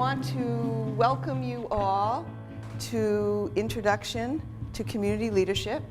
want to welcome you all to Introduction to Community Leadership.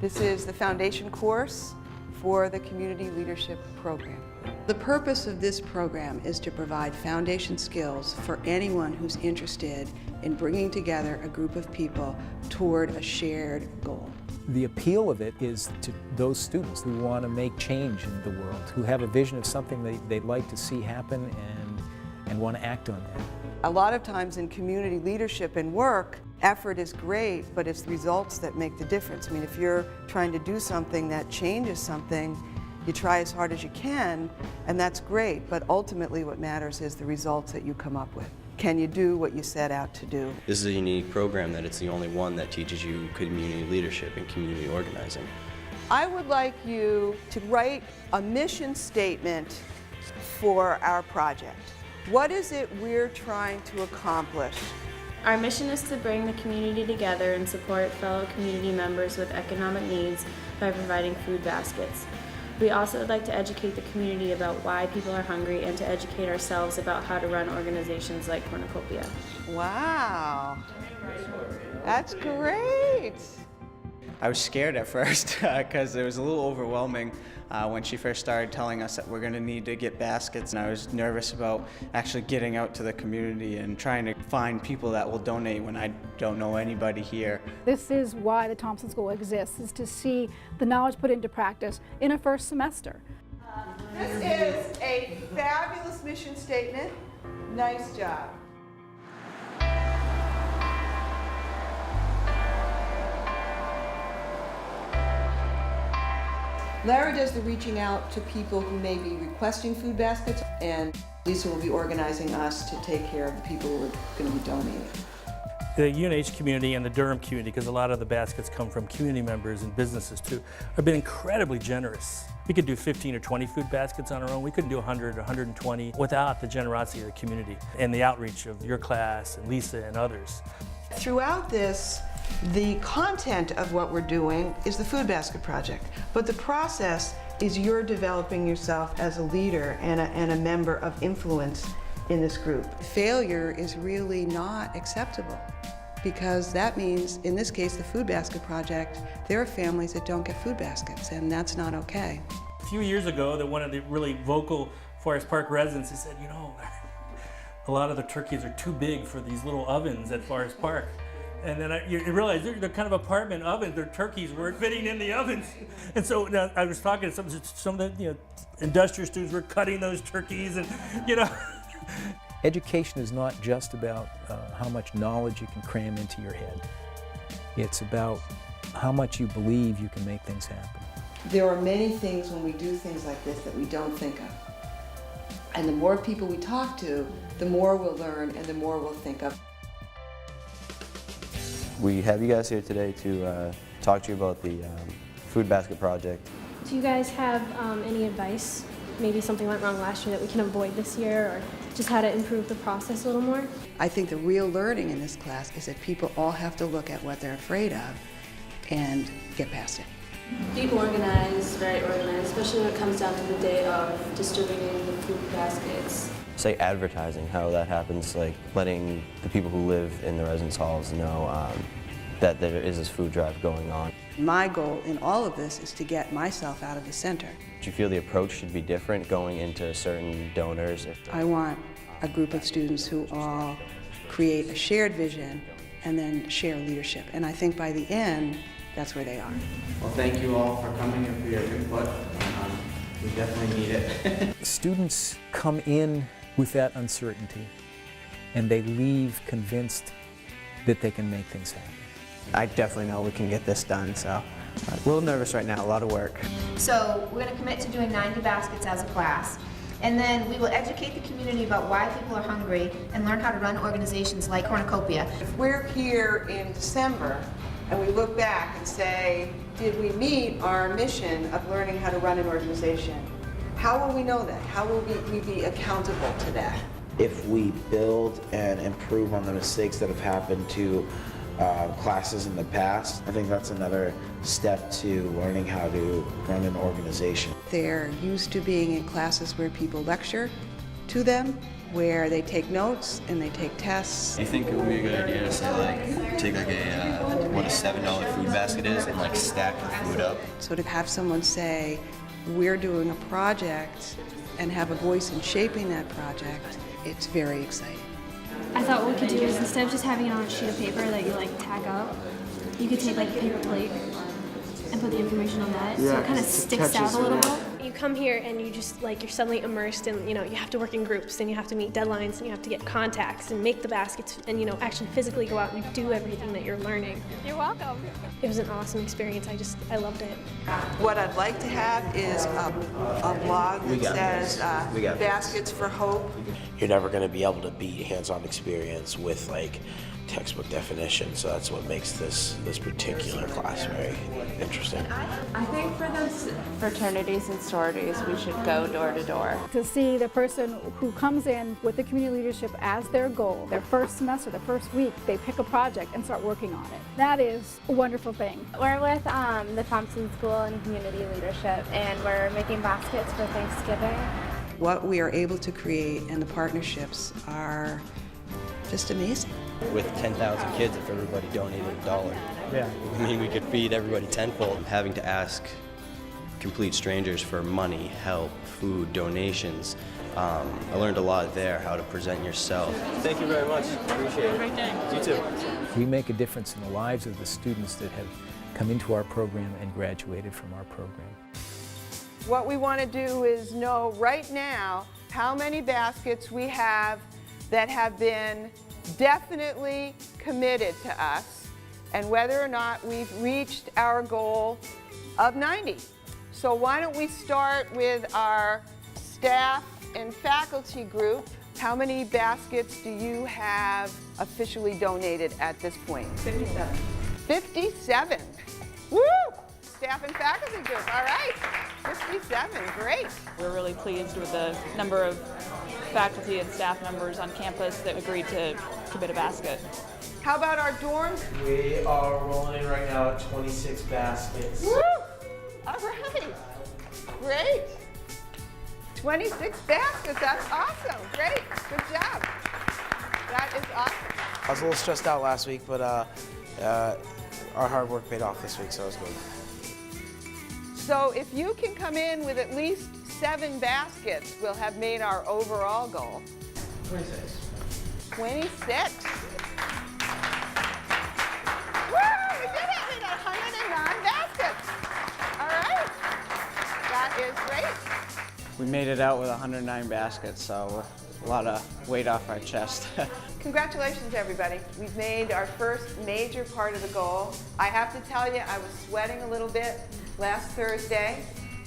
This is the foundation course for the Community Leadership Program. The purpose of this program is to provide foundation skills for anyone who's interested in bringing together a group of people toward a shared goal. The appeal of it is to those students who want to make change in the world, who have a vision of something they'd like to see happen and want to act on that. A lot of times in community leadership and work, effort is great, but it's the results that make the difference. I mean, if you're trying to do something that changes something, you try as hard as you can, and that's great, but ultimately what matters is the results that you come up with. Can you do what you set out to do? This is a unique program that it's the only one that teaches you community leadership and community organizing. I would like you to write a mission statement for our project. What is it we're trying to accomplish? Our mission is to bring the community together and support fellow community members with economic needs by providing food baskets. We also would like to educate the community about why people are hungry and to educate ourselves about how to run organizations like Cornucopia. Wow, that's great. I was scared at first because it was a little overwhelming when she first started telling us that we're going to need to get baskets, and I was nervous about actually getting out to the community and trying to find people that will donate when I don't know anybody here. This is why the Thompson School exists, is to see the knowledge put into practice in a first semester. This is a fabulous mission statement. Nice job. Larry does the reaching out to people who may be requesting food baskets, and Lisa will be organizing us to take care of the people who are going to be donating. The UNH community and the Durham community, because a lot of the baskets come from community members and businesses too, have been incredibly generous. We could do 15 or 20 food baskets on our own. We couldn't do 100 or 120 without the generosity of the community and the outreach of your class and Lisa and others. Throughout this, the content of what we're doing is the Food Basket Project, but the process is you're developing yourself as a leader and a member of influence in this group. Failure is really not acceptable, because that means, in this case, the Food Basket Project, there are families that don't get food baskets, and that's not okay. A few years ago, one of the really vocal Forest Park residents said, you know, a lot of the turkeys are too big for these little ovens at Forest Park. And then you realize they're kind of apartment ovens. Their turkeys weren't fitting in the ovens. And so I was talking to some of the industrial students were cutting those turkeys, and Education is not just about how much knowledge you can cram into your head. It's about how much you believe you can make things happen. There are many things when we do things like this that we don't think of. And the more people we talk to, the more we'll learn and the more we'll think of. We have you guys here today to talk to you about the Food Basket Project. Do you guys have any advice? Maybe something went wrong last year that we can avoid this year, or just how to improve the process a little more? I think the real learning in this class is that people all have to look at what they're afraid of and get past it. Being organized, very organized, especially when it comes down to the day of distributing the food baskets. Say advertising, how that happens, like letting the people who live in the residence halls know that there is this food drive going on. My goal in all of this is to get myself out of the center. Do you feel the approach should be different going into certain donors? I want a group of students who all create a shared vision and then share leadership. And I think by the end, that's where they are. Well, thank you all for coming and for your input. We definitely need it. Students come in with that uncertainty, and they leave convinced that they can make things happen. I definitely know we can get this done, so a little nervous right now, a lot of work. So we're going to commit to doing 90 baskets as a class. And then we will educate the community about why people are hungry and learn how to run organizations like Cornucopia. If we're here in December and we look back and say, did we meet our mission of learning how to run an organization? How will we know that? How will we be accountable to that? If we build and improve on the mistakes that have happened to classes in the past, I think that's another step to learning how to run an organization. They're used to being in classes where people lecture to them where they take notes and they take tests. Do you think it would be a good idea to say, like, take like what a $7 food basket is and like stack the food up? So to have someone say, we're doing a project and have a voice in shaping that project, it's very exciting. I thought what we could do is instead of just having it on a sheet of paper that you like tack up, you could take like a paper plate and put the information on that, so it kind of sticks out a little bit. You come here and you just like you're suddenly immersed in, you have to work in groups and you have to meet deadlines and you have to get contacts and make the baskets and actually physically go out and do everything that you're learning. You're welcome. It was an awesome experience. I loved it. What I'd like to have is a blog that says Baskets for Hope. You're never going to be able to beat hands-on experience with like textbook definition, so that's what makes this particular class very interesting. I think for those fraternities and sororities, we should go door to door. To see the person who comes in with the community leadership as their goal, their first semester, the first week, they pick a project and start working on it. That is a wonderful thing. We're with the Thompson School and Community Leadership, and we're making baskets for Thanksgiving. What we are able to create and the partnerships are just amazing. With 10,000 kids, if everybody donated $1, Yeah. I mean, we could feed everybody tenfold. Having to ask complete strangers for money, help, food, donations. I learned a lot there, how to present yourself. Thank you very much. Appreciate it. Great day. You too. We make a difference in the lives of the students that have come into our program and graduated from our program. What we want to do is know right now how many baskets we have that have been definitely committed to us and whether or not we've reached our goal of 90. So why don't we start with our staff and faculty group. How many baskets do you have officially donated at this point? 57. 57. Woo! Staff and faculty group, all right. 57, great. We're really pleased with the number of faculty and staff members on campus that agreed to commit a basket. How about our dorms? We are rolling right now at 26 baskets. Woo! All right, great. 26 baskets, that's awesome, great, good job. That is awesome. I was a little stressed out last week, but our hard work paid off this week, so it was good. So if you can come in with at least 7 baskets, we'll have made our overall goal. 26. 26. Woo! We did it! We got 109 baskets. All right. That is great. We made it out with 109 baskets, so a lot of weight off our chest. Congratulations, everybody. We've made our first major part of the goal. I have to tell you, I was sweating a little bit last Thursday.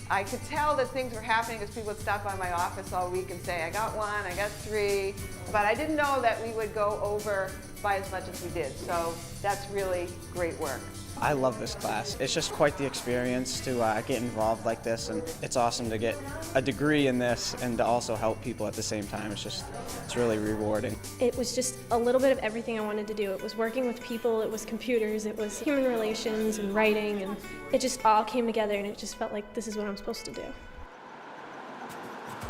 I could tell that things were happening because people would stop by my office all week and say, I got 1, I got 3, but I didn't know that we would go over by as much as we did, so that's really great work. I love this class. It's just quite the experience to get involved like this, and it's awesome to get a degree in this and to also help people at the same time. It's really rewarding. It was just a little bit of everything I wanted to do. It was working with people, it was computers, it was human relations and writing, and it just all came together and it just felt like this is what I'm supposed to do.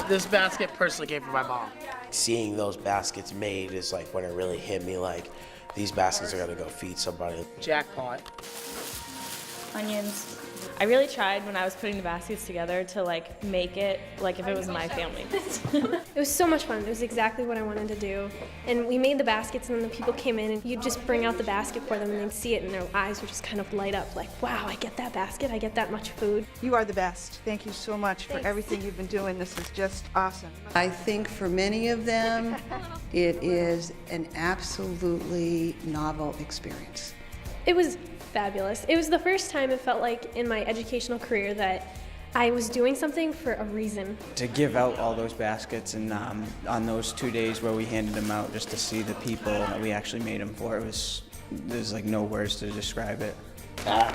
This basket personally came from my mom. Seeing those baskets made is like when it really hit me, like these baskets are gonna go feed somebody. Jackpot. Onions. I really tried when I was putting the baskets together to make it like if it was my family. It was so much fun. It was exactly what I wanted to do. And we made the baskets and then the people came in and you'd just bring out the basket for them and they'd see it and their eyes would just kind of light up like, wow, I get that basket, I get that much food. You are the best. Thank you so much for everything you've been doing. This is just awesome. I think for many of them, it is an absolutely novel experience. It was fabulous. It was the first time it felt like in my educational career that I was doing something for a reason. To give out all those baskets and on those 2 days where we handed them out, just to see the people that we actually made them for, there's like no words to describe it.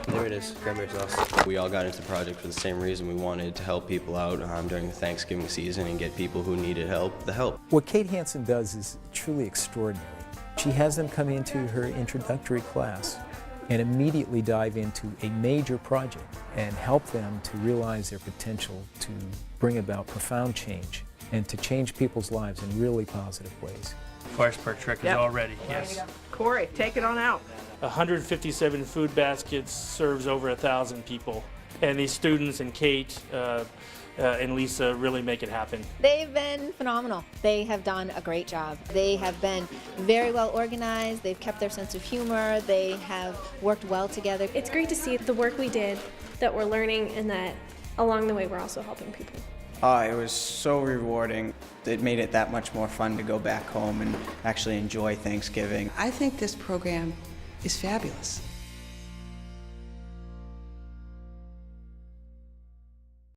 There it is, cranberry sauce. We all got into the project for the same reason. We wanted to help people out during the Thanksgiving season and get people who needed help the help. What Kate Hansen does is truly extraordinary. She has them come into her introductory class and immediately dive into a major project and help them to realize their potential to bring about profound change and to change people's lives in really positive ways. Forest Park truck is all ready, yes. Corey, take it on out. 157 food baskets serves over 1,000 people. And these students and Kate and Lisa really make it happen. They've been phenomenal. They have done a great job. They have been very well organized. They've kept their sense of humor. They have worked well together. It's great to see the work we did, that we're learning, and that along the way we're also helping people. It was so rewarding. It made it that much more fun to go back home and actually enjoy Thanksgiving. I think this program is fabulous.